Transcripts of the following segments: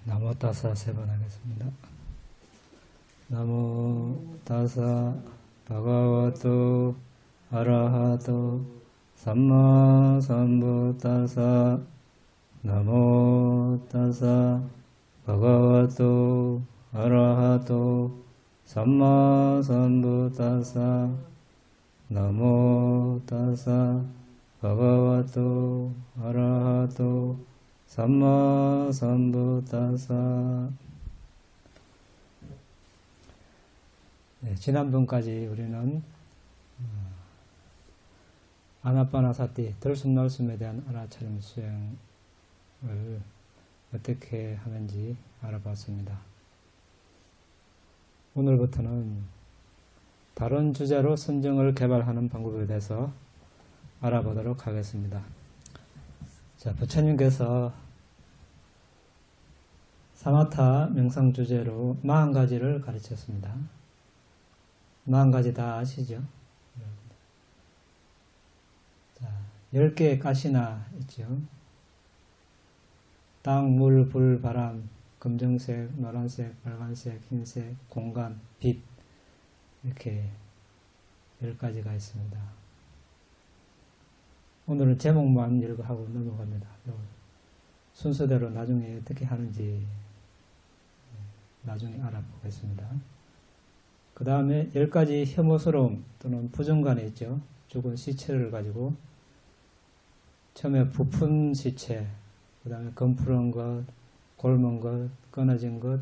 나무 따사 세 번 하겠습니다. 나무 따사 바가와토 아라하토 삼마 삼부따사 나무 따사 바가와토 아라하토 삼마 삼부따사 나무 따사 바가와토 아라하토 삼마 삼부따사. 네, 지난번까지 우리는 아나파나사티 들숨날숨에 대한 알아차림 수행을 어떻게 하는지 알아봤습니다. 오늘부터는 다른 주제로 선정을 개발하는 방법에 대해서 알아보도록 하겠습니다. 자, 부처님께서 사마타 명상 주제로 40가지를 가르쳤습니다. 40가지 다 아시죠? 자, 10개의 가시나 있죠. 땅, 물, 불, 바람, 검정색, 노란색, 빨간색, 흰색, 공간, 빛, 이렇게 10가지가 있습니다. 오늘은 제목만 읽어하고 넘어갑니다. 순서대로 나중에 어떻게 하는지 나중에 알아보겠습니다. 그 다음에 10가지 혐오스러움 또는 부정관이 있죠. 죽은 시체를 가지고 처음에 부푼 시체, 그 다음에 검푸른 것, 곪은 것, 끊어진 것,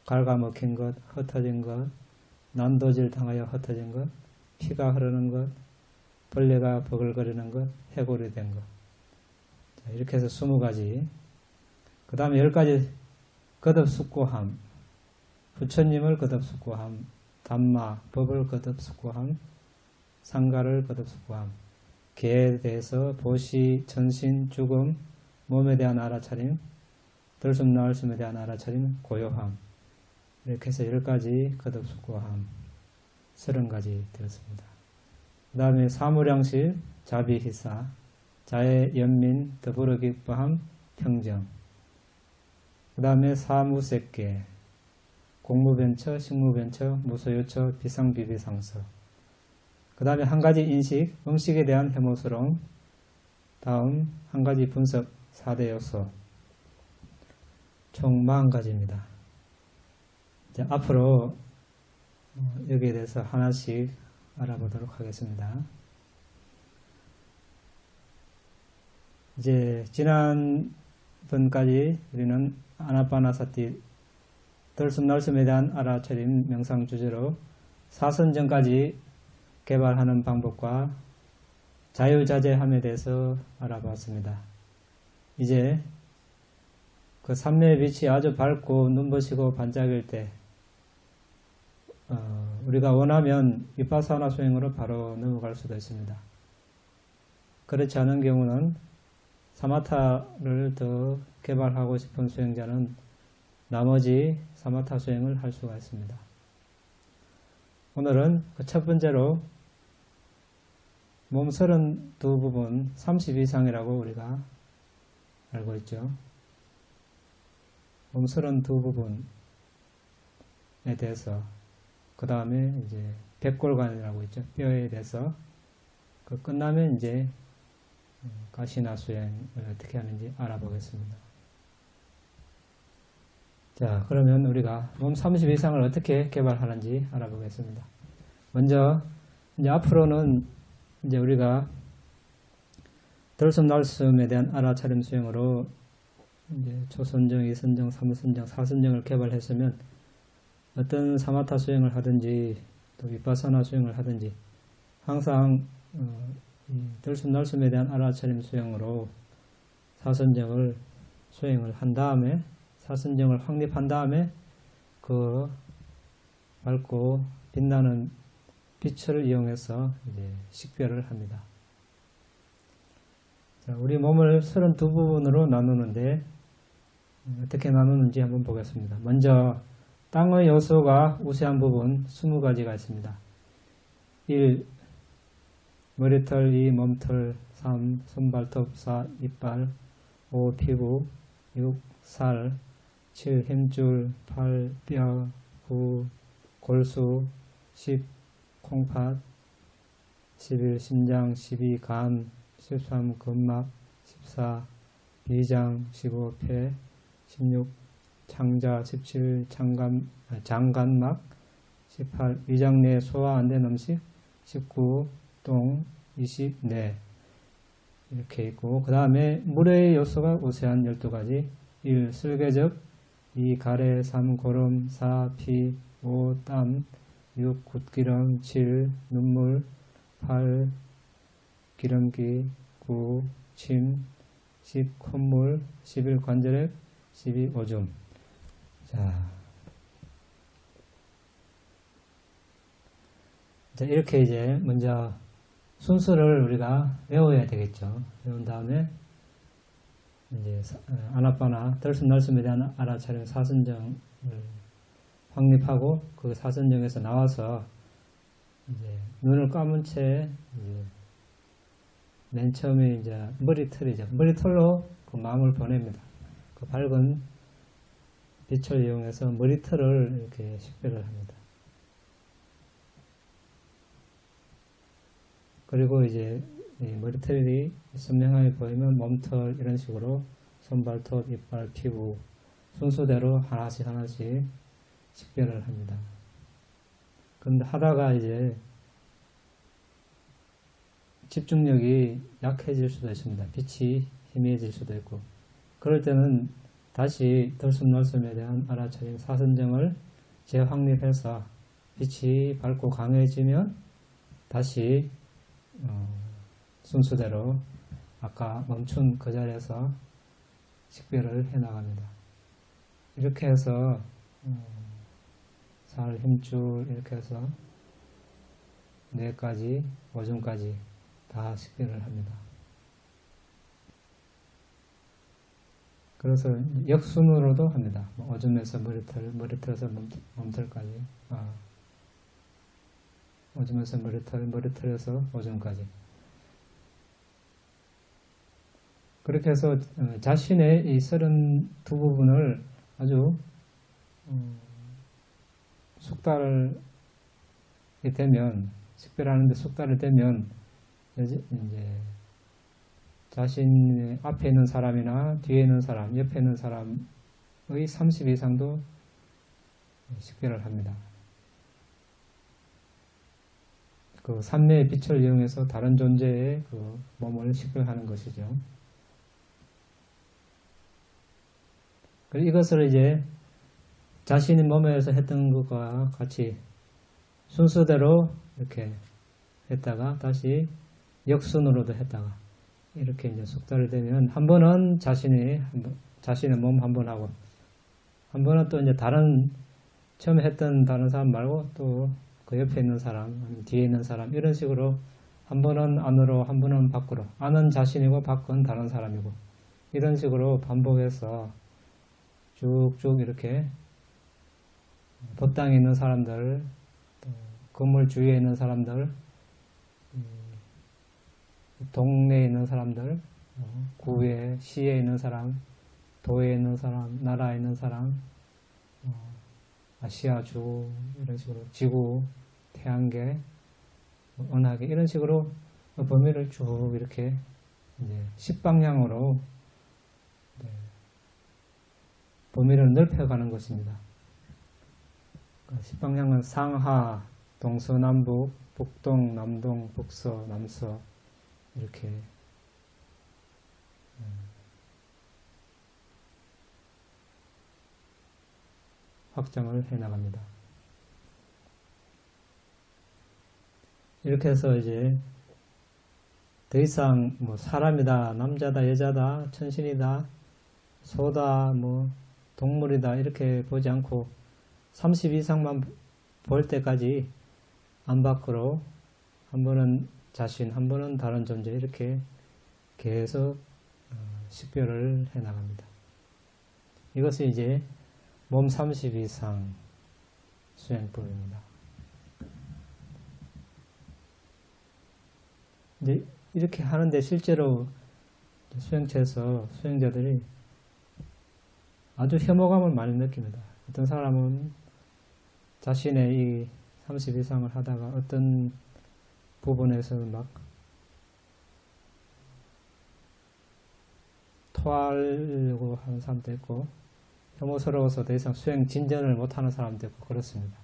갉아먹힌 것, 흩어진 것, 난도질 당하여 흩어진 것, 피가 흐르는 것, 벌레가 버글거리는 것, 해골이 된 것. 자, 이렇게 해서 20가지. 그 다음에 10가지 거듭숙고함, 부처님을 거듭숙고함, 담마, 법을 거듭숙고함, 상가를 거듭숙고함, 개에 대해서 보시, 전신, 죽음, 몸에 대한 알아차림, 들숨 나을숨에 대한 알아차림, 고요함. 이렇게 해서 10가지 거듭숙고함, 30가지 되었습니다. 그 다음에 사무량실, 자비희사, 자애, 연민, 더불어 기뻐함, 평정. 그 다음에 사무색계, 공무변처, 식무변처, 무소요처, 비상비비상서. 그 다음에 한 가지 인식, 음식에 대한 혐오스러움. 다음 한 가지 분석, 4대 요소. 총 40가지입니다. 이제 앞으로 여기에 대해서 하나씩 알아보도록 하겠습니다. 이제 지난번까지 우리는 아나파나사티 들숨날숨에 대한 알아차림 명상 주제로 사선정까지 개발하는 방법과 자유자재함에 대해서 알아봤습니다. 이제 그 삼매의 빛이 아주 밝고 눈부시고 반짝일 때 우리가 원하면 비파사나 수행으로 바로 넘어갈 수도 있습니다. 그렇지 않은 경우는 사마타를 더 개발하고 싶은 수행자는 나머지 사마타 수행을 할 수가 있습니다. 오늘은 그 첫 번째로 몸 32부분 30이상이라고 우리가 알고 있죠. 몸 32부분에 대해서 그 다음에 이제 백골관이라고 있죠. 뼈에 대해서 그 끝나면 이제 가시나 수행을 어떻게 하는지 알아보겠습니다. 자, 그러면 우리가 몸 30 이상을 어떻게 개발하는지 알아보겠습니다. 먼저 이제 앞으로는 이제 우리가 들숨날숨에 대한 알아차림 수행으로 이제 초선정, 2선정, 3선정, 4선정을 개발했으면 어떤 사마타 수행을 하든지 또 비파사나 수행을 하든지 항상 들숨날숨에 대한 알아차림 수행으로 4선정을 수행을 한 다음에 4선정을 확립한 다음에 그 밝고 빛나는 빛을 이용해서 이제 식별을 합니다. 자, 우리 몸을 32부분으로 나누는데 어떻게 나누는지 한번 보겠습니다. 먼저 땅의 요소가 우세한 부분 20가지가 있습니다. 1. 머리털, 2. 몸털, 3. 손발톱, 4. 이빨, 5. 피부, 6. 살, 7. 힘줄 8. 뼈 9. 골수 10. 콩팥 11. 심장 12. 간 13. 근막 14. 비장 15. 폐 16. 창자 17. 장간막 18. 위장 내 소화 안 된 음식 19. 똥 20. 뇌 이렇게 있고 그 다음에 물의 요소가 우세한 12가지 1. 쓸개즙 2. 가래 3. 고름 4. 피 5. 땀 6. 굿기름 7. 눈물 8. 기름기 9. 침 10. 콧물 11. 관절액 12. 오줌. 자, 이렇게 이제 먼저 순서를 우리가 외워야 되겠죠. 외운 다음에 이제 아나빠나 들숨날숨에 대한 알아차림 사선정을 확립하고 그 사선정에서 나와서 이제 눈을 감은 채 이제 맨 처음에 이제 머리털이죠. 머리털로 그 마음을 보냅니다. 그 밝은 빛을 이용해서 머리털을 이렇게 식별을 합니다. 그리고 이제 머리털이 선명하게 보이면 몸털 이런 식으로 손발톱, 이빨, 피부 순서대로 하나씩 식별을 합니다. 그런데 하다가 이제 집중력이 약해질 수도 있습니다. 빛이 희미해질 수도 있고 그럴 때는 다시 들숨날숨에 대한 알아차림 사선정을 재확립해서 빛이 밝고 강해지면 다시 순서대로 아까 멈춘 그 자리에서 식별을 해 나갑니다. 이렇게 해서 살, 힘줄 이렇게 해서 뇌까지, 오줌까지 다 식별을 합니다. 그래서 역순으로도 합니다. 오줌에서 머리털, 머리털에서 몸털까지, 오줌에서 머리털, 머리털에서 오줌까지. 그렇게 해서 자신의 이 32부분을 아주 숙달이 되면, 식별하는데 숙달이 되면 이제 자신 앞에 있는 사람이나 뒤에 있는 사람, 옆에 있는 사람의 30 이상도 식별을 합니다. 그 삼매의 빛을 이용해서 다른 존재의 그 몸을 식별하는 것이죠. 그리고 이것을 이제 자신의 몸에서 했던 것과 같이 순서대로 이렇게 했다가 다시 역순으로도 했다가 이렇게 이제 숙달이 되면 한 번은 자신의 몸 한 번 하고 한 번은 또 이제 처음에 했던 다른 사람 말고 또 그 옆에 있는 사람, 뒤에 있는 사람 이런 식으로 한 번은 안으로 한 번은 밖으로 안은 자신이고 밖은 다른 사람이고 이런 식으로 반복해서 쭉쭉 이렇게 법당에 있는 사람들, 또 건물 주위에 있는 사람들, 동네에 있는 사람들, 구에, 시에 있는 사람, 도에 있는 사람, 나라에 있는 사람, 아시아주 이런 식으로 지구, 태양계, 은하계 이런 식으로 범위를 쭉 이렇게 이제 10방향으로 범위를 넓혀가는 것입니다. 10방향은 상하, 동서남북, 북동, 남동, 북서, 남서 이렇게 확장을 해나갑니다. 이렇게 해서 이제 더 이상 뭐 사람이다, 남자다, 여자다, 천신이다, 소다, 뭐 동물이다 이렇게 보지 않고 30 이상만 볼 때까지 안 밖으로 한 번은 자신, 한 번은 다른 존재 이렇게 계속 식별을 해나갑니다. 이것이 이제 몸 30 이상 수행법입니다. 이제 이렇게 하는데 실제로 수행체에서 수행자들이 아주 혐오감을 많이 느낍니다. 어떤 사람은 자신의 이 30 이상을 하다가 어떤 부분에서는 막 토하려고 하는 사람도 있고, 혐오스러워서 더 이상 수행 진전을 못하는 사람도 있고 그렇습니다.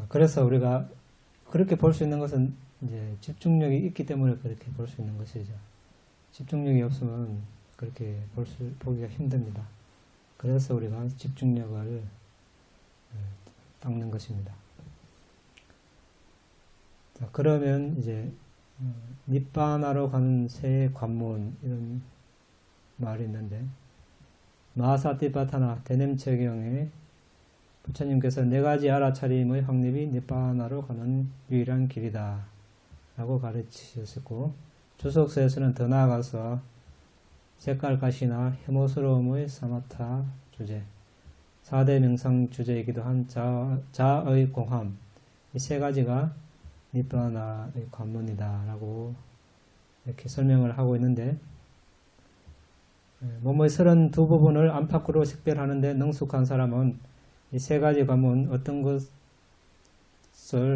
그래서 우리가 그렇게 볼 수 있는 것은 이제 집중력이 있기 때문에 그렇게 볼 수 있는 것이죠. 집중력이 없으면 그렇게 보기가 힘듭니다. 그래서 우리가 집중력을 닦는 것입니다. 자, 그러면 이제 니빠나로 가는 새 관문, 이런 말이 있는데, 마하사티파타나 대냄체경에 부처님께서 네 가지 알아차림의 확립이 니빠나로 가는 유일한 길이다 라고 가르치셨고, 주석서에서는 더 나아가서 색깔가시나 혐오스러움의 사마타 주제, 4대 명상 주제이기도 한 자의 공함, 이 세 가지가 니빠나의 관문이다 라고 이렇게 설명을 하고 있는데, 몸의 32부분을 안팎으로 식별하는데 능숙한 사람은 이 세 가지 관문 어떤 것을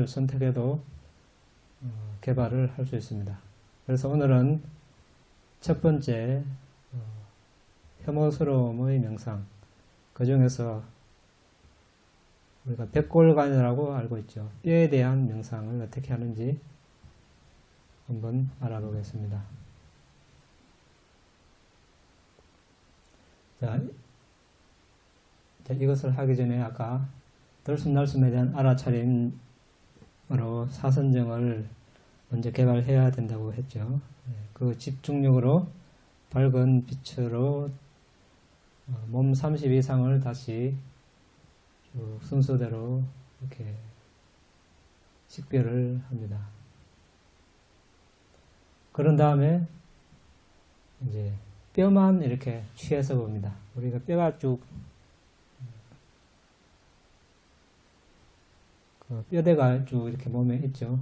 선택해도 개발을 할 수 있습니다. 그래서 오늘은 첫 번째 혐오스러움의 명상, 그 중에서 우리가 백골간이라고 알고 있죠. 뼈에 대한 명상을 어떻게 하는지 한번 알아보겠습니다. 자, 이것을 하기 전에 아까 들숨날숨에 대한 알아차림으로 사선정을 먼저 개발해야 된다고 했죠. 그 집중력으로 밝은 빛으로 몸 30 이상을 다시 순서대로 이렇게 식별을 합니다. 그런 다음에 이제 뼈만 이렇게 취해서 봅니다. 우리가 뼈가 쭉 뼈대가 쭉 이렇게 몸에 있죠.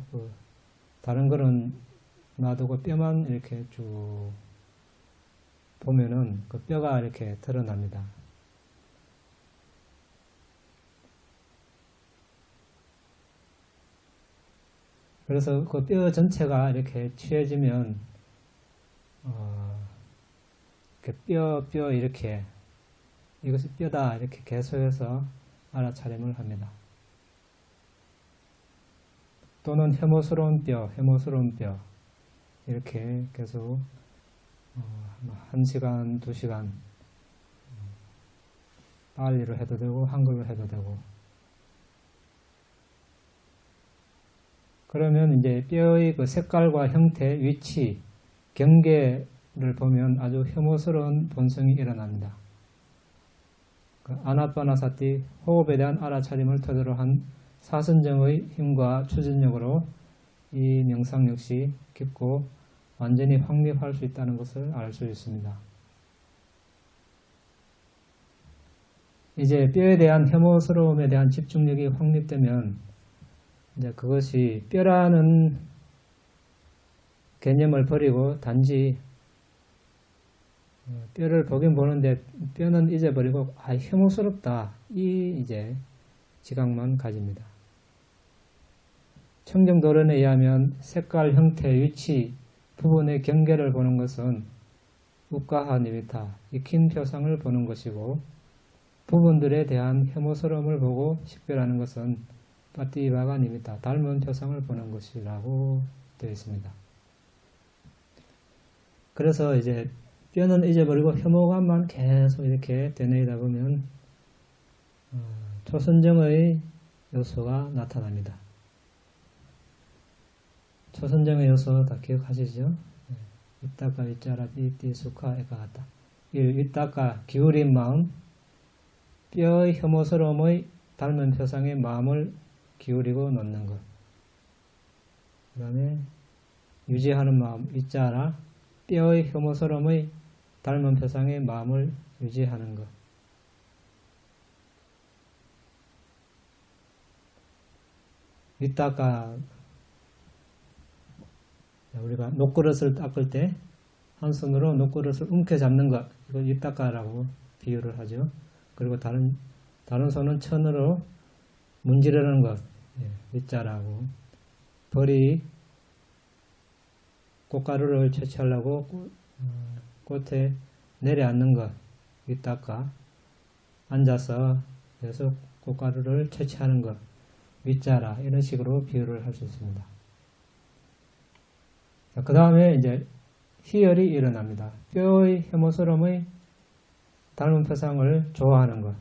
다른 거는 놔두고 뼈만 이렇게 쭉 보면은 그 뼈가 이렇게 드러납니다. 그래서 그 뼈 전체가 이렇게 취해지면 뼈 이렇게 이것이 뼈다 이렇게 계속해서 알아차림을 합니다. 또는 혐오스러운 뼈 이렇게 계속 1시간, 2시간 빨리로 해도 되고 한글로 해도 되고, 그러면 이제 뼈의 그 색깔과 형태, 위치, 경계를 보면 아주 혐오스러운 본성이 일어납니다. 그 아나파나사티, 호흡에 대한 알아차림을 토대로 한 사선정의 힘과 추진력으로 이 명상 역시 깊고 완전히 확립할 수 있다는 것을 알 수 있습니다. 이제 뼈에 대한 혐오스러움에 대한 집중력이 확립되면 이제 그것이 뼈라는 개념을 버리고 단지 뼈를 보긴 보는데 뼈는 잊어버리고 혐오스럽다, 이 이제 지각만 가집니다. 청정도론에 의하면 색깔, 형태, 위치, 부분의 경계를 보는 것은 우가하 니미타, 익힌 표상을 보는 것이고, 부분들에 대한 혐오스러움을 보고 식별하는 것은 빠띠바가 니미타, 닮은 표상을 보는 것이라고 되어 있습니다. 그래서 이제 뼈는 잊어버리고 혐오감만 계속 이렇게 되뇌이다 보면 초선정의 요소가 나타납니다. 초선정의 요소 다 기억하시죠? 이따가 위짜라 띠띠 수카 에가하다. 이따가 기울인 마음, 뼈의 혐오스러움의 닮은 표상에 마음을 기울이고 놓는 것. 그 다음에 유지하는 마음, 위짜라, 뼈의 혐오스러움의 닮은 표상에 마음을 유지하는 것. 이따가 우리가 녹그릇을 닦을 때 한 손으로 녹그릇을 움켜잡는 것, 이걸 입닦아라고 비유를 하죠. 그리고 다른 손은 천으로 문지르는 것, 밑자라고. 벌이 꽃가루를 채취하려고 꽃에 내려앉는 것, 윗닦아. 앉아서 계속 꽃가루를 채취하는 것, 윗자라. 이런 식으로 비유를 할 수 있습니다. 그 다음에 이제 희열이 일어납니다. 뼈의 혐오스러움의 닮은 표상을 좋아하는 것.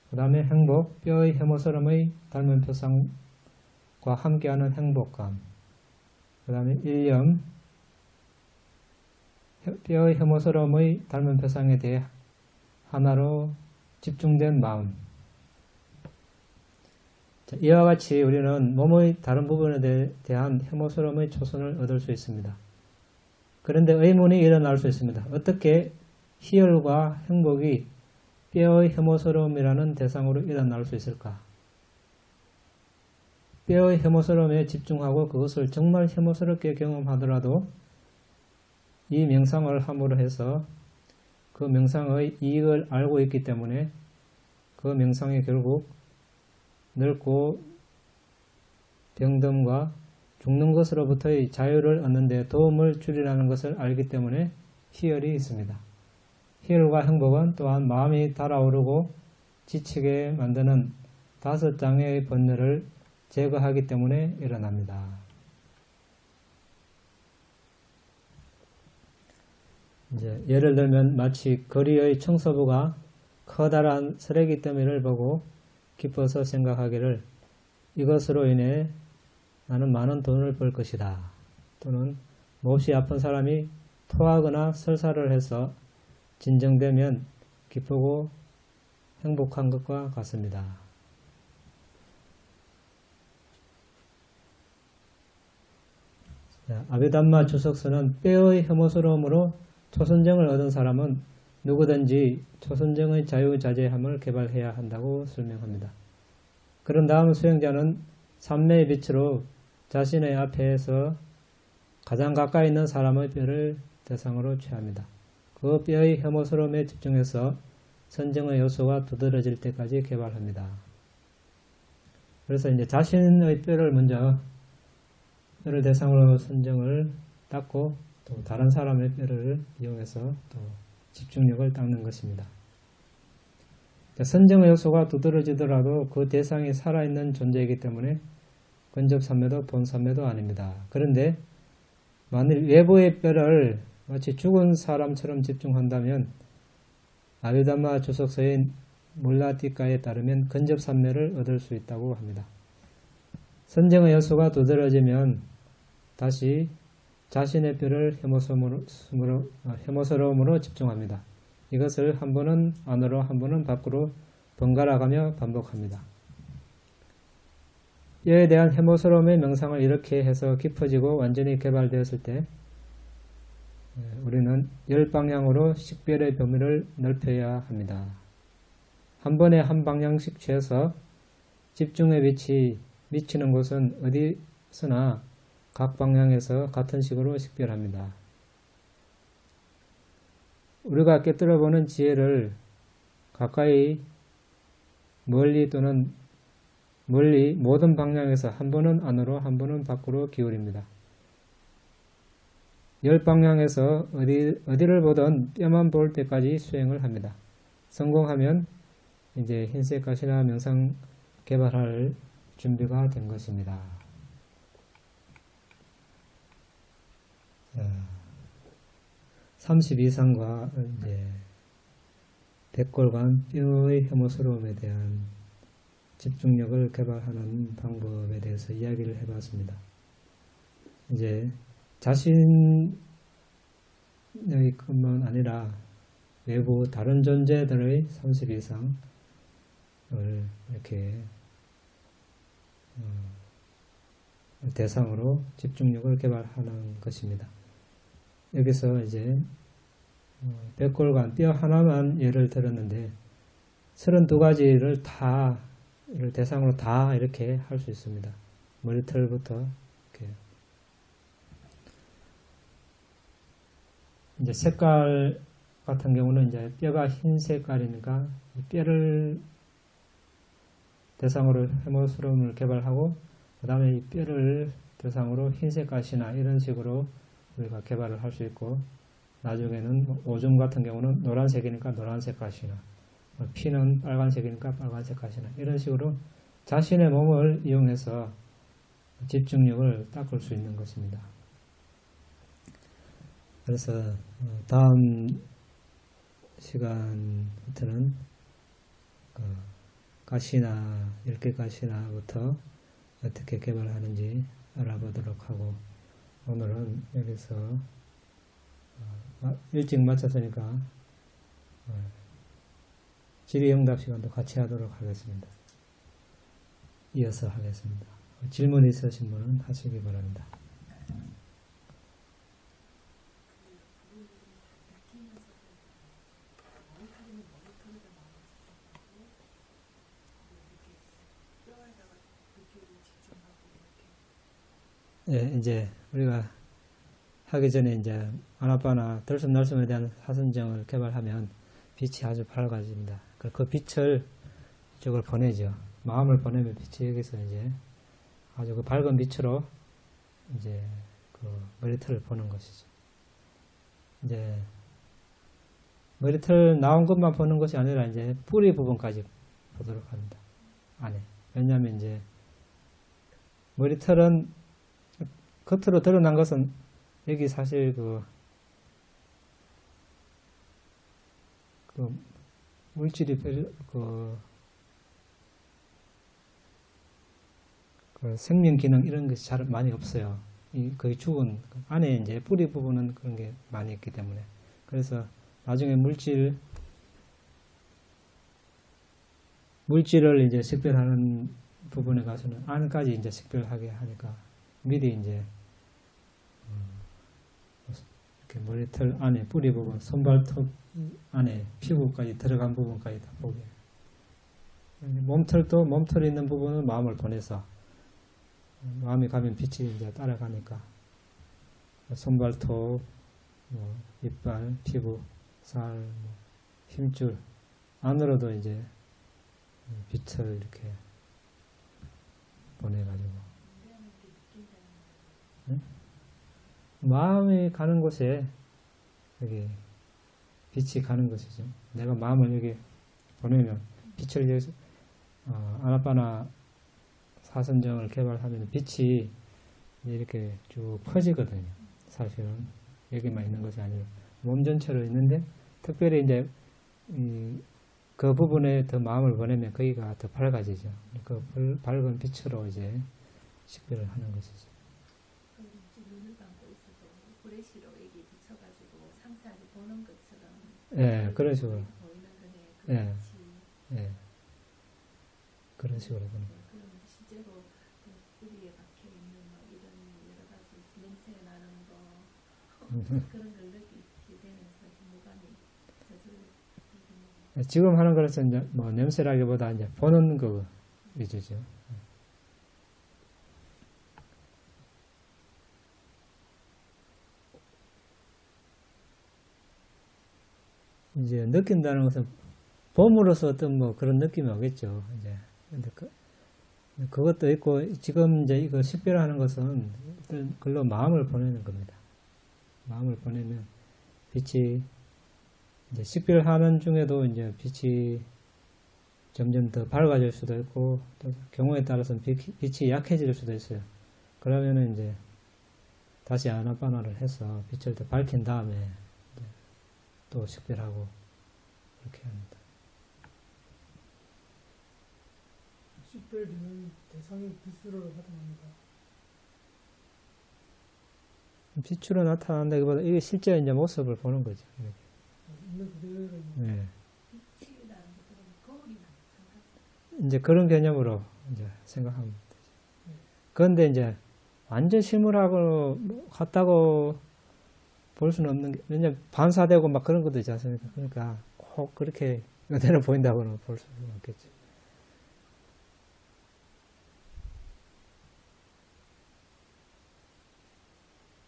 그 다음에 행복, 뼈의 혐오스러움의 닮은 표상과 함께하는 행복감. 그 다음에 일념, 뼈의 혐오스러움의 닮은 표상에 대해 하나로 집중된 마음. 자, 이와 같이 우리는 몸의 다른 부분에 대한 혐오스러움의 초선을 얻을 수 있습니다. 그런데 의문이 일어날 수 있습니다. 어떻게 희열과 행복이 뼈의 혐오스러움이라는 대상으로 일어날 수 있을까? 뼈의 혐오스러움에 집중하고 그것을 정말 혐오스럽게 경험하더라도 이 명상을 함으로 해서 그 명상의 이익을 알고 있기 때문에 그 명상이 결국 늙고 병듦과 죽는 것으로부터의 자유를 얻는 데 도움을 주리라는 것을 알기 때문에 희열이 있습니다. 희열과 행복은 또한 마음이 달아오르고 지치게 만드는 5장애의 번뇌를 제거하기 때문에 일어납니다. 이제 예를 들면 마치 거리의 청소부가 커다란 쓰레기 더미를 보고 기뻐서 생각하기를 이것으로 인해 나는 많은 돈을 벌 것이다. 또는 몹시 아픈 사람이 토하거나 설사를 해서 진정되면 기쁘고 행복한 것과 같습니다. 아비담마 주석서는 뼈의 혐오스러움으로 초선정을 얻은 사람은 누구든지 초선정의 자유자재함을 개발해야 한다고 설명합니다. 그런 다음 수행자는 삼매의 빛으로 자신의 앞에서 가장 가까이 있는 사람의 뼈를 대상으로 취합니다. 그 뼈의 혐오스러움에 집중해서 선정의 요소가 두드러질 때까지 개발합니다. 그래서 이제 자신의 뼈를 대상으로 선정을 닦고 또 다른 사람의 뼈를 이용해서 또 집중력을 닦는 것입니다. 선정의 요소가 두드러지더라도 그 대상이 살아있는 존재이기 때문에 근접삼매도 본삼매도 아닙니다. 그런데 만일 외부의 뼈를 마치 죽은 사람처럼 집중한다면 아비담마 주석서인 물라티카에 따르면 근접삼매를 얻을 수 있다고 합니다. 선정의 요소가 두드러지면 다시 자신의 뼈를 혐오스러움으로 집중합니다. 이것을 한 번은 안으로 한 번은 밖으로 번갈아가며 반복합니다. 뼈에 대한 혐오스러움의 명상을 이렇게 해서 깊어지고 완전히 개발되었을 때 우리는 10방향으로 식별의 범위를 넓혀야 합니다. 한 번에 한 방향씩 취해서 집중의 빛이 미치는 곳은 어디서나 각 방향에서 같은 식으로 식별합니다. 우리가 깨뜨려보는 지혜를 가까이, 멀리 또는 멀리 모든 방향에서 한 번은 안으로 한 번은 밖으로 기울입니다. 10방향에서 어디를 보든 뼈만 볼 때까지 수행을 합니다. 성공하면 이제 흰색 가시나 명상 개발할 준비가 된 것입니다. 32상과 이제 백골간 뼈의 혐오스러움에 대한 집중력을 개발하는 방법에 대해서 이야기를 해봤습니다. 이제 자신의 것만 아니라 외부 다른 존재들의 32상을 이렇게 대상으로 집중력을 개발하는 것입니다. 여기서 이제 백골간 뼈 하나만 예를 들었는데 32가지를 다 대상으로 다 이렇게 할 수 있습니다. 머리털부터 이렇게 이제 색깔 같은 경우는 이제 뼈가 흰 색깔이니까 뼈를 대상으로 해모스름을 개발하고 그 다음에 이 뼈를 대상으로 흰색 가시나 이런 식으로 우리가 개발을 할 수 있고 나중에는 오줌 같은 경우는 노란색이니까 노란색 가시나 피는 빨간색이니까 빨간색 가시나 이런 식으로 자신의 몸을 이용해서 집중력을 닦을 수 있는 것입니다. 그래서 다음 시간부터는 가시나 10개 가시나부터 어떻게 개발하는지 알아보도록 하고 오늘은 여기서 일찍 마쳤으니까 질의응답 시간도 같이 하도록 하겠습니다. 이어서 하겠습니다. 질문 있으신 분은 하시기 바랍니다. 예, 이제 우리가 하기 전에 이제 아나파나 들숨날숨에 대한 사선정을 개발하면 빛이 아주 밝아집니다. 그 빛을 이쪽을 보내죠. 마음을 보내면 빛이 여기서 이제 아주 그 밝은 빛으로 이제 그 머리털을 보는 것이죠. 이제 머리털 나온 것만 보는 것이 아니라 이제 뿌리 부분까지 보도록 합니다. 안에. 왜냐하면 이제 머리털은 겉으로 드러난 것은 여기 사실 그 물질이 그 생명 기능 이런 것이 잘 많이 없어요. 거의 죽은 안에 이제 뿌리 부분은 그런 게 많이 있기 때문에 그래서 나중에 물질을 이제 식별하는 부분에 가서는 안까지 이제 식별하게 하니까 미리 이제 이렇게 머리털 안에 뿌리 부분, 손발톱 안에 피부까지 들어간 부분까지 다 보게. 몸털도 몸털 있는 부분은 마음을 보내서 마음이 가면 빛이 이제 따라가니까 손발톱, 이빨, 피부, 살, 힘줄 안으로도 이제 빛을 이렇게 보내가지고 네? 마음이 가는 곳에 여기 빛이 가는 것이죠. 내가 마음을 여기 보내면 빛을 여기서 아나파나 사선정을 개발하면 빛이 이렇게 쭉 퍼지거든요. 사실은 여기만 있는 것이 아니라 몸 전체로 있는데 특별히 이제 그 부분에 더 마음을 보내면 거기가 더 밝아지죠. 그 밝은 빛으로 이제 식별을 하는 것이죠. 눈을 감고 있어도 브레시로 여기 비춰가지고 상세하게 보는 것처럼 예, 그런 식으로 보이는 거네. 그 예, 빛이. 예, 그런 식으로 보는 거예요. 그럼 실제로 그 뿌리에 박혀 있는 뭐 이런 여러 가지 냄새 나는 거 그런 걸 느끼게 되면서 무감이 저절로 지금 하는 것은 이제 뭐 냄새라기보다 이제 보는 거 위주죠. 이제 느낀다는 것은 봄으로서 어떤 뭐 그런 느낌이 오겠죠. 이제 근데 그것도 있고 지금 이제 이거 식별하는 것은 어떤 글로 마음을 보내는 겁니다. 마음을 보내면 빛이 이제 식별하는 중에도 이제 빛이 점점 더 밝아질 수도 있고 또 경우에 따라서는 빛이 약해질 수도 있어요. 그러면은 이제 다시 아나파나를 해서 빛을 더 밝힌 다음에 또 식별하고 그렇게 합니다. 식별되는 대상이 빛으로 나타납니다. 빛으로 나타난다기보다 이게 실제 이제 모습을 보는 거죠. 있는 그대로. 네. 빛이라는 것들은 거울이나 이제 그런 개념으로 이제 생각하면 되죠. 그런데 이제 완전 실물하고 같다고 볼 수는 없는 게, 왜냐면 반사되고 막 그런 것도 있지 않습니까? 그러니까 꼭 그렇게 그대로 보인다고는 볼 수는 없겠죠.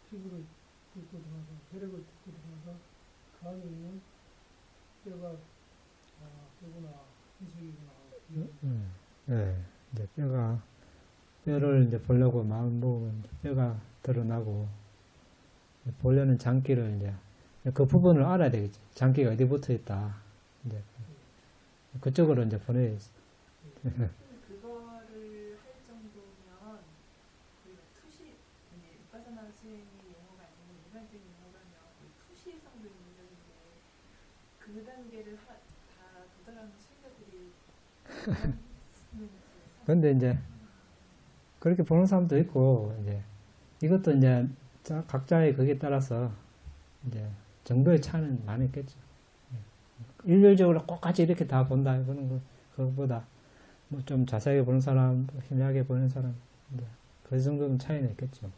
피부를 뚫고 들어가서 혈액을 뚫고 들어가서 가에 있는 뼈가 뼈구나, 이식이구나. 예, 이제 뼈를 이제 보려고 마음 먹으면 이제 뼈가 드러나고, 보려는 장기를 이제, 그 부분을 알아야 되겠지. 장기가 어디 붙어 있다. 이제, 그쪽으로 이제 보내야지. 그거를 할 정도면 우리가 투시 이제 위파사나 수행의 용어가 아니고 일반적인 용어라면 거의 투시 정도 있는 적인데 그 단계를 다 도달하는 수행자들이 근데 이제, 그렇게 보는 사람도 있고, 이제, 이것도 이제, 각자의 거기에 따라서, 이제, 정도의 차이는 많이 있겠죠. 일률적으로 똑같이 이렇게 다 본다, 그런 거, 그것보다, 뭐 좀 자세하게 보는 사람, 희미하게 보는 사람, 이제, 그 정도는 차이는 있겠죠.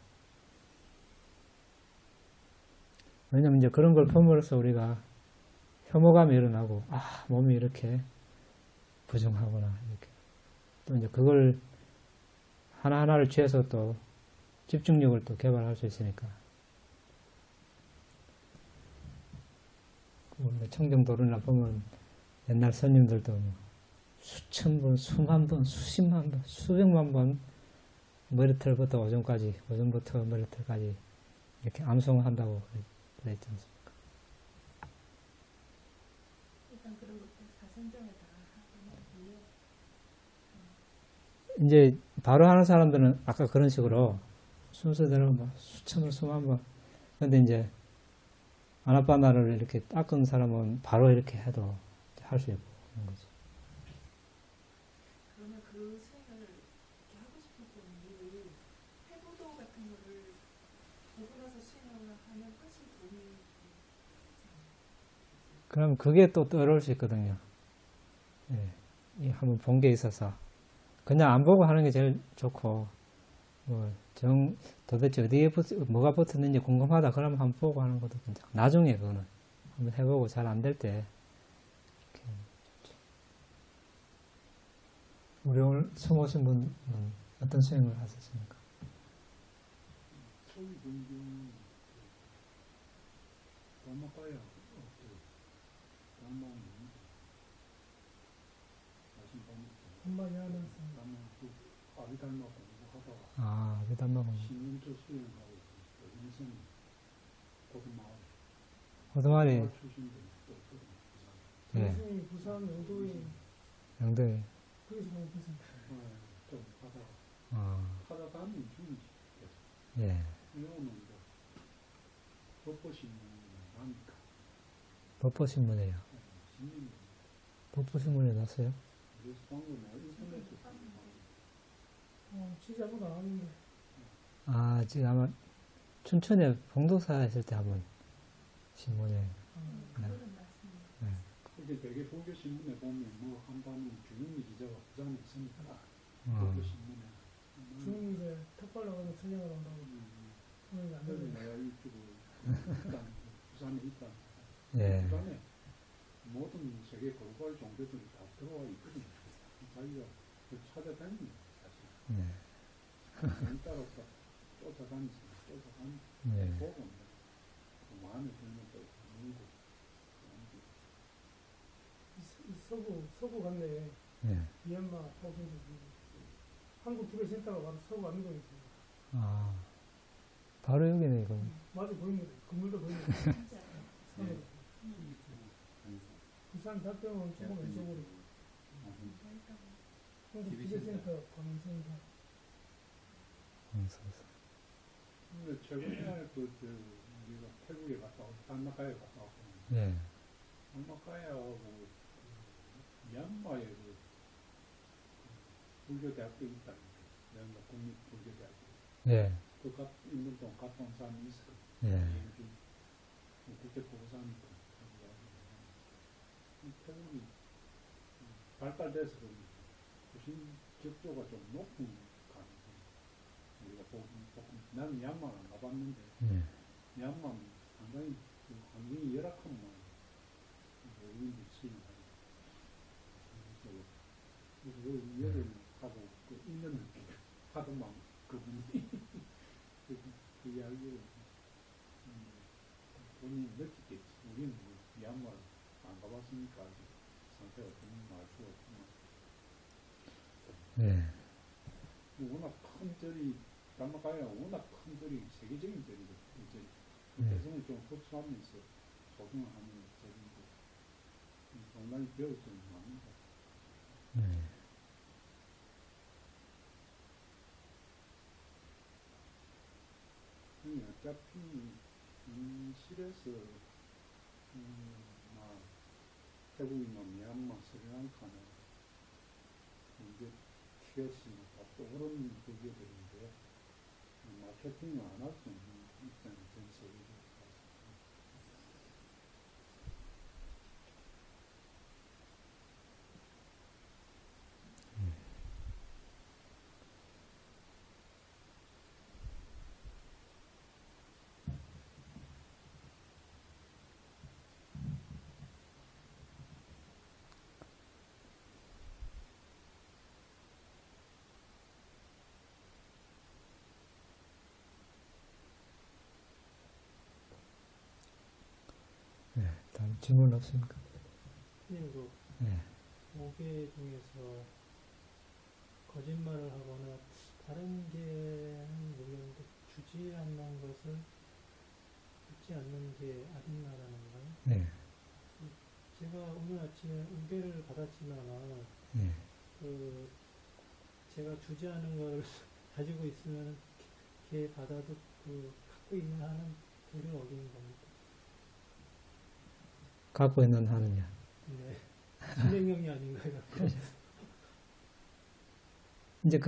왜냐면 이제 그런 걸 봄으로써 우리가 혐오감이 일어나고, 몸이 이렇게 부정하구나, 이렇게. 또 이제 그걸 하나하나를 취해서 또 집중력을 또 개발할 수 있으니까. 청정도론이나 보면 옛날 스님들도 뭐 수천 번, 수만 번, 수십만 번, 수백만 번 머리털부터 오전까지, 오전부터 머리털까지 이렇게 암송한다고 그랬지 않습니까? 일단 그런 것들 사선정에 다 하고요. 이제 바로 하는 사람들은 아까 그런 식으로 순서대로 뭐 수천 번, 수만 번. 근데 이제 아나파나를 이렇게 닦은 사람은 바로 이렇게 해도 할 수 있고 그런 거지. 그러면 그 수행을 이렇게 하고 싶을 때는 회부도 같은 거를 보고 나서 수행을 하면 훨씬 도움이 되지 않나요? 그럼 그게 또 어려울 수 있거든요. 예, 이 한번 본 게 있어서 그냥 안 보고 하는 게 제일 좋고, 뭐 도대체 어디에 뭐가 붙었는지 궁금하다 그러면 한번 보고 하는 것도 괜찮고, 나중에 그거는 한번 해보고 잘 안 될 때. 우리 오늘 처음 오신 분은 어떤 수행을 하셨습니까? 소위 공경 담마가야 담마 말씀 한마디 하면서 담마 그 아비달마 공부하다가 아비담마고 신림조 수행하고 인생 고등마을 호동아리. 출신들 또 예, 교수님이 부산 영도에 영도에. 거기서 보겠습니다. 좀 하다가 하면 중이지. 예, 이거는 이제 법보신문 하니까 법보신문이에요. 신림 법보신문에 났어요? 그래서 방금 인터넷에 취재보다 아닌데 지금 아마 춘천에 봉도사 했을 때 한번 신문에. 그거는 맞습니다. 이게 되게 본교신문에 보면 뭐 한다는 규명리 기자가 부산에 있으니까 법보신문에 중이 이제 턱발 나가서 촬영을 한다고 그러는 게 안 그래서 되는데 내가 일주고 일단 부산에 있다. 예, 부산에 모든 세계 글로벌 종교들이 다 들어와 있거든요. 자기가 그 찾아다니는 거예요, 사실. 예, 전 따라서 쫓아다니면서 예, 보고 그 마음에 들면 또 문고 서구 간데 예. 미얀마 파송도 한국 티벳센터가 바로 서구 안동에 있습니다. 바로 여기네, 이거. 마주 보입니다. 건물도 보입니다. 진짜 산으로. 부산 답변은 조금 왼쪽으로 한국 티벳센터 광생사. 근데 최근에 우리가 태국에 갔다 오고 단마카에 갔다 오고 예, 단마카야하고 미얀마에 불교대학교 있다. 미얀마 국립불교대학교. 예, 그 있는 동안 갔다 온 사람이 있어. 예, 국제보고사니까 태국이 발달돼서 그런지 훨씬 격조가 좀 높은 가능성. 우리가 나는 미얀마를 안 가봤는데 예. 미얀마는 상당히 그 환경이 열악한 모양. 외국인들이 수행하는. 그래서 열을 하고 그 1년을 하더만 그분이 그 이야기를 본인이 느끼겠지. 우리는 뭐 미얀마 안 가봤으니까 아직 상태가 어떤지 알 수가 없지만 네. 워낙 큰 절이 담마가이가 워낙 큰 절이 세계적인 절이거든요. 이 절이 네. 대성을 좀 흡수하면서 소중한 절인데 상당히 배울 점이 많습니다. 네. 어차피 이 실에서 막 태국이나 미얀마, 스리랑카는 이제 티벳이나 다 떠오르는 국가들인데 마케팅을 안 할 수 없는 입장이 전 세계적으로 네. 다음 질문 없습니까? 스님도 네. 5개 중에서 거짓말을 하거나 다른 게는 모르겠는데 주지 않는 것을 주지 않는 게 아린나라는 건가요? 네. 제가 오늘 아침에 우배를 받았지만 네. 그 제가 주지 않은 걸 가지고 있으면 걔 받아도 그 갖고 있는 한은 도를 어기는 겁니다. 갖고 있는 하느냐. 네. 진행형이 아닌가요? 이제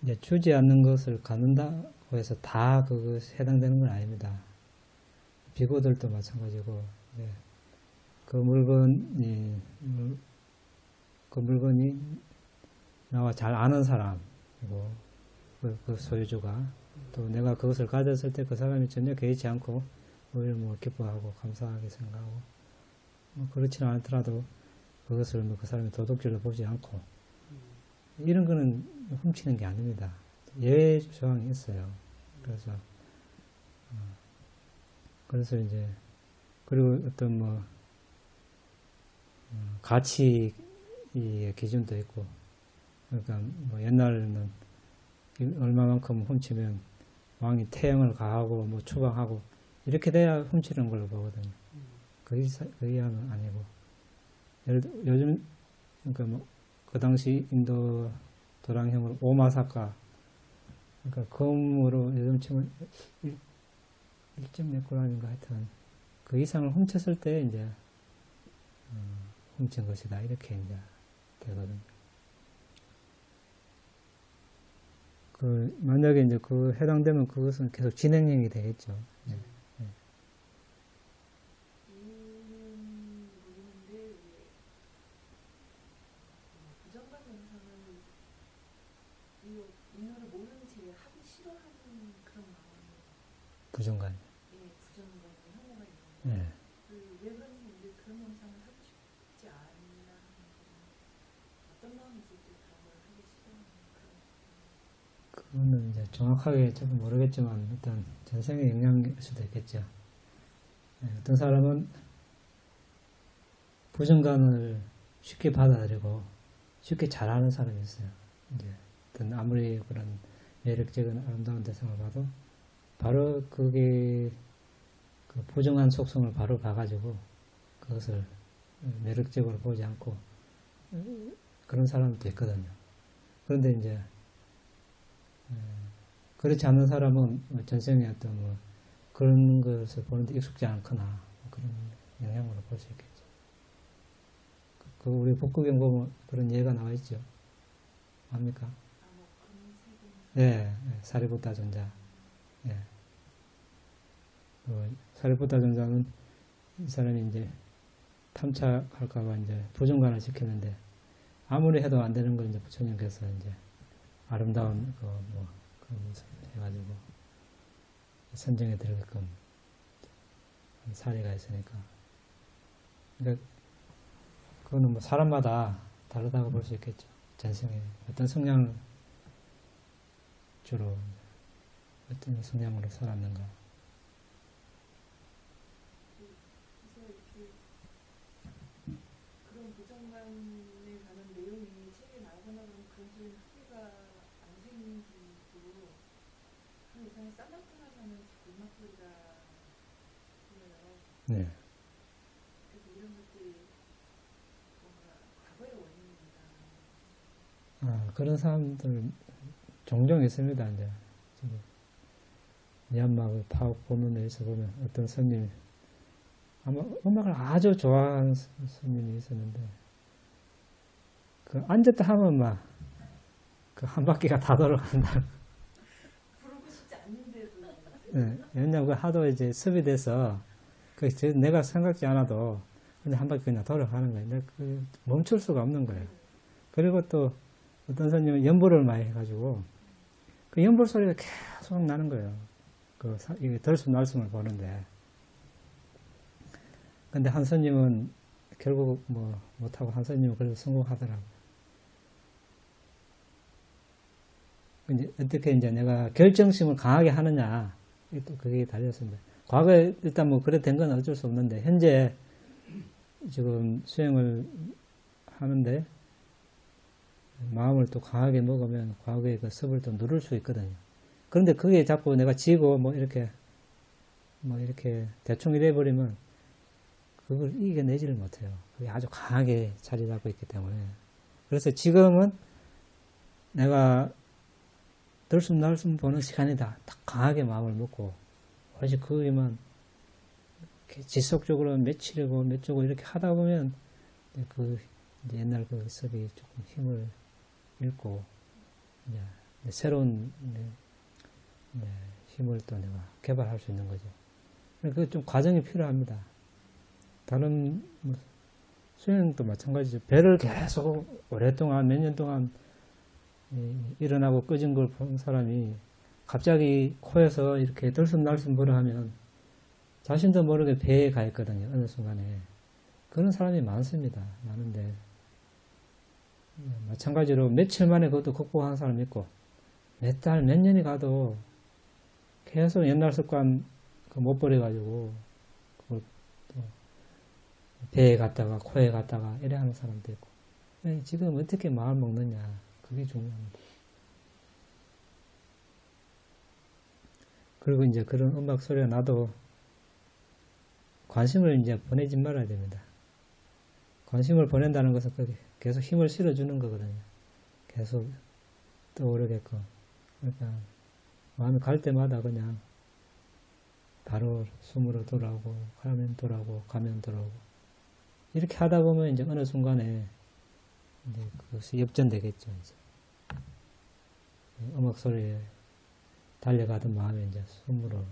이제 주지 않는 것을 갖는다고 해서 다 그거 해당되는 건 아닙니다. 비고들도 마찬가지고, 네. 그 물건이 나와 잘 아는 사람이고, 그 소유주가, 또 내가 그것을 가졌을 때 그 사람이 전혀 개의치 않고, 오히려 뭐 기뻐하고 감사하게 생각하고, 뭐 그렇지는 않더라도 그것을 뭐 그 사람이 도둑질로 보지 않고, 이런 거는 훔치는 게 아닙니다. 예외 조항이 있어요. 그래서 이제, 그리고 어떤 가치의 기준도 있고, 그러니까 뭐 옛날에는 얼마만큼 훔치면 왕이 태형을 가하고 뭐 추방하고, 이렇게 돼야 훔치는 걸로 보거든요. 그 이하는 아니고. 요즘, 그러니까 그 당시 인도 도량형으로 오마사카, 그러니까 금으로 요즘 치면 1몇 그램인가 하여튼 그 이상을 훔쳤을 때 이제 훔친 것이다 이렇게 이제 되거든요. 만약에 이제 해당되면 그것은 계속 진행형이 되겠죠. 네. 모르는데 부정관 영상을 인물을 모르는 채 하기 싫어하는 그런 마음이 부정관. 부정관의 혐오가 있는데 네. 왜 그런지 모르는데 그런 영상을 하고 싶지 않나 하는 어떤 마음이 있을 때 그런 걸 하기 싫어하는 그거는 이제 정확하게 저도 모르겠지만 일단 전생의 영향일 수도 있겠죠. 네, 어떤 사람은 부정관을 쉽게 받아들이고 쉽게 잘하는 사람이 있어요. 이제 어떤 아무리 그런 매력적인 아름다운 대상을 봐도 바로 그게 그 부정한 속성을 바로 봐가지고 그것을 매력적으로 보지 않고 그런 사람도 있거든요. 그런데 이제 그렇지 않은 사람은 전생에 어떤 그런 것을 보는데 익숙지 않거나 그런 영향으로 볼 수 있겠죠. 우리 북극경 보면 그런 예가 나와 있죠. 압니까? 네, 사리부타 전자. 네. 사리부타 전자는 이 사람이 이제 탐착할까봐 이제 부정관을 시키는데 아무리 해도 안 되는 걸 이제 부처님께서 이제 아름다운 그런 모습 해가지고 선정해 드리게끔 사례가 있으니까. 그러니까 그거는 뭐 사람마다 다르다고 볼 수 있겠죠. 전생에 어떤 성향을 주로 어떤 성향으로 살았는가. 네. 그래서 이런 것들이 뭔가 과거의 원인입니다. 그런 사람들 종종 있습니다. 이제 지금 미얀마 그 파악 본문에서 보면 어떤 스님이 아마 음악을 아주 좋아하는 스님이 있었는데 그 앉았다 하면 막 그 한 바퀴가 다 돌아간다. 부르고 싶지 않는데도 네, 왜냐면 그 하도 이제 습이 돼서 내가 생각지 않아도 그냥 한 바퀴 그냥 돌아가는 거예요. 근데 그 멈출 수가 없는 거예요. 그리고 또 어떤 스님은 연불을 많이 해가지고 그 연불 소리가 계속 나는 거예요. 이게 들숨날숨을 보는데. 근데 한 스님은 결국 뭐 못하고 한 스님은 그래도 성공하더라고요. 이제 어떻게 이제 내가 결정심을 강하게 하느냐, 또 그게 달렸습니다. 과거에 일단 뭐 그래 된 건 어쩔 수 없는데, 현재 지금 수행을 하는데, 마음을 또 강하게 먹으면 과거의 그 습을 또 누를 수 있거든요. 그런데 그게 자꾸 내가 지고 뭐 이렇게 대충 이래버리면 그걸 이겨내지를 못해요. 그게 아주 강하게 자리 잡고 있기 때문에. 그래서 지금은 내가 들숨날숨 보는 시간이다. 딱 강하게 마음을 먹고, 오직 그기만 지속적으로 며칠이고 몇 주고 이렇게 하다 보면, 이제 옛날 그 습이 조금 힘을 잃고, 이제 새로운 힘을 또 내가 개발할 수 있는 거죠. 그 좀 과정이 필요합니다. 다른 수행도 마찬가지죠. 배를 계속 오랫동안 몇 년 동안 일어나고 꺼진 걸 본 사람이 갑자기 코에서 이렇게 들숨날숨 뭐라 하면 자신도 모르게 배에 가 있거든요. 어느 순간에. 그런 사람이 많습니다. 많은데 마찬가지로 며칠 만에 그것도 극복하는 사람이 있고 몇 달, 몇 년이 가도 계속 옛날 습관 못 버려가지고 그걸 또 배에 갔다가 코에 갔다가 이래 하는 사람도 있고 지금 어떻게 마음 먹느냐 그게 중요합니다. 그리고 이제 그런 음악 소리가 나도 관심을 이제 보내지 말아야 됩니다. 관심을 보낸다는 것은 계속 힘을 실어주는 거거든요. 계속 떠오르게끔. 그러니까 마음이 갈 때마다 그냥 바로 숨으로 돌아오고 가면 돌아오고 가면 돌아오고 이렇게 하다 보면 이제 어느 순간에 이제 그것이 역전되겠죠. 이제. 음악 소리에 달려가던 마음에 이제 숨으로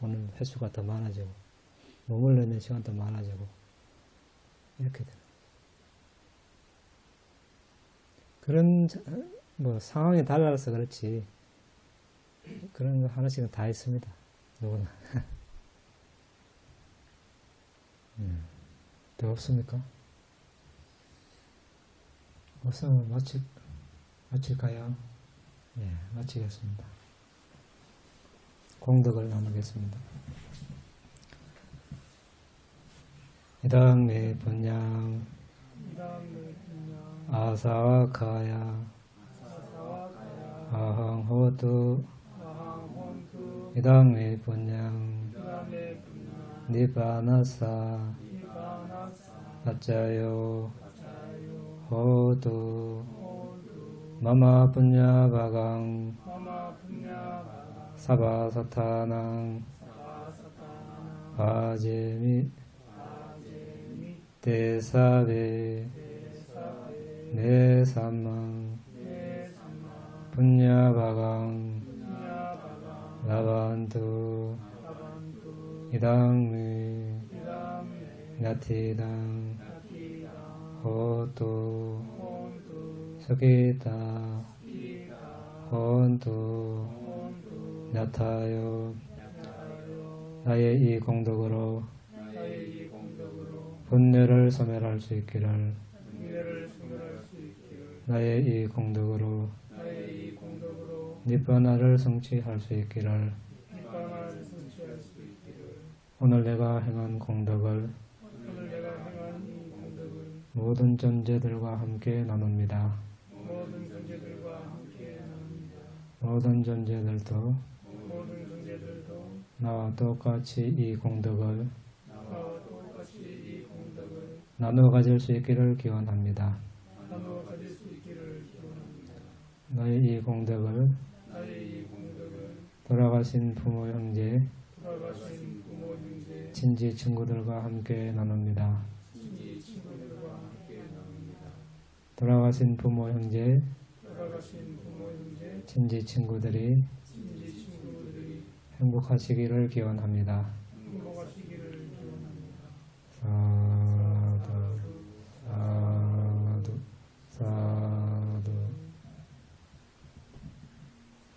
오는 횟수가 더 많아지고 머물러 있는 시간도 많아지고 이렇게 되는 그런 뭐 상황에 달라서 그렇지 그런 거 하나씩은 다 있습니다. 누구나. 더 없습니까? 없으면 마칠까요? 예, 마치겠습니다. 공덕을 나누겠습니다. 이당내 분양 아사와카야 아항호두 이당내 분양 니바나사 아짜요 호두 마마 분야바강 사바사타낭 아제미 대사베 내삼망 분야바강 라반두 이당미 나티당 호두 스기타 혼두 나타요 나의 이 공덕으로 분뇌를 소멸할 수 있기를 나의 이 공덕으로 니bbāna를 성취할 수 있기를 오늘 내가 행한 공덕을 모든 존재들과 함께 나눕니다. 모든 존재들도 나와 똑같이 이 공덕을 나누어 가질 수 있기를 기원합니다. 나누어 가질 수 있기를 기원합니다. 너희 이 공덕을 나의 이 공덕을 돌아가신 부모 형제 돌아가신 부모 형제 친지 친구들과 함께 나눕니다. 친지 친구들과 함께 나눕니다. 돌아가신 부모 형제 돌아가신 부모 형제 친지 친구들이 친지 친구들이 행복하시기를 기원합니다.